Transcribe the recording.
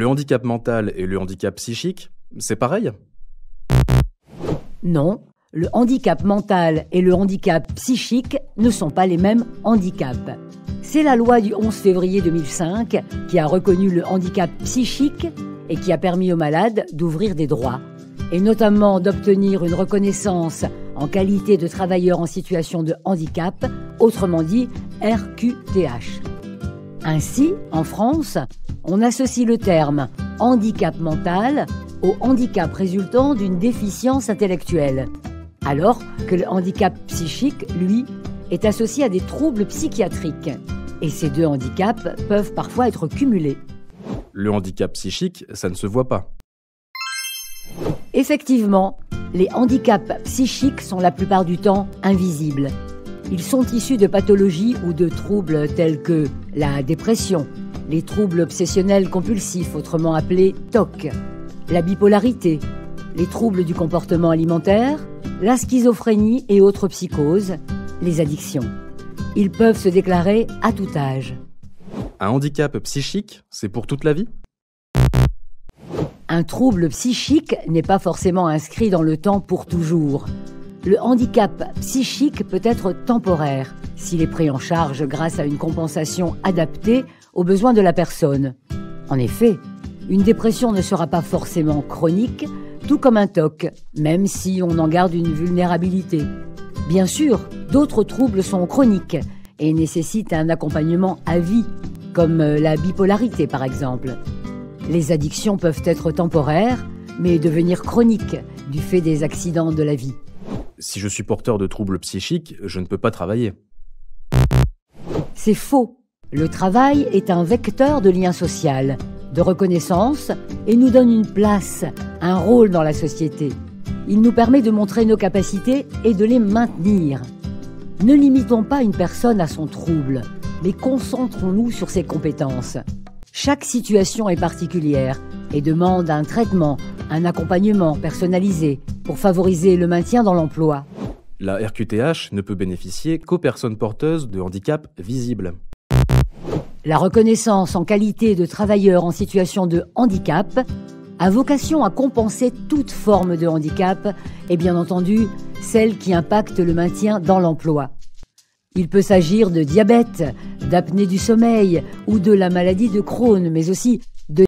Le handicap mental et le handicap psychique, c'est pareil? Non, le handicap mental et le handicap psychique ne sont pas les mêmes handicaps. C'est la loi du 11 février 2005 qui a reconnu le handicap psychique et qui a permis aux malades d'ouvrir des droits, et notamment d'obtenir une reconnaissance en qualité de travailleur en situation de handicap, autrement dit RQTH. Ainsi, en France, on associe le terme handicap mental au handicap résultant d'une déficience intellectuelle, alors que le handicap psychique, lui, est associé à des troubles psychiatriques. Et ces deux handicaps peuvent parfois être cumulés. Le handicap psychique, ça ne se voit pas. Effectivement, les handicaps psychiques sont la plupart du temps invisibles. Ils sont issus de pathologies ou de troubles tels que la dépression, les troubles obsessionnels compulsifs, autrement appelés TOC, la bipolarité, les troubles du comportement alimentaire, la schizophrénie et autres psychoses, les addictions. Ils peuvent se déclarer à tout âge. Un handicap psychique, c'est pour toute la vie? Un trouble psychique n'est pas forcément inscrit dans le temps pour toujours. Le handicap psychique peut être temporaire, s'il est pris en charge grâce à une compensation adaptée aux besoins de la personne. En effet, une dépression ne sera pas forcément chronique, tout comme un TOC, même si on en garde une vulnérabilité. Bien sûr, d'autres troubles sont chroniques et nécessitent un accompagnement à vie, comme la bipolarité par exemple. Les addictions peuvent être temporaires, mais devenir chroniques du fait des accidents de la vie. Si je suis porteur de troubles psychiques, je ne peux pas travailler. C'est faux. Le travail est un vecteur de lien social, de reconnaissance et nous donne une place, un rôle dans la société. Il nous permet de montrer nos capacités et de les maintenir. Ne limitons pas une personne à son trouble, mais concentrons-nous sur ses compétences. Chaque situation est particulière et demande un traitement, un accompagnement personnalisé pour favoriser le maintien dans l'emploi. La RQTH ne peut bénéficier qu'aux personnes porteuses de handicap visibles. La reconnaissance en qualité de travailleur en situation de handicap a vocation à compenser toute forme de handicap et bien entendu celle qui impacte le maintien dans l'emploi. Il peut s'agir de diabète, d'apnée du sommeil ou de la maladie de Crohn, mais aussi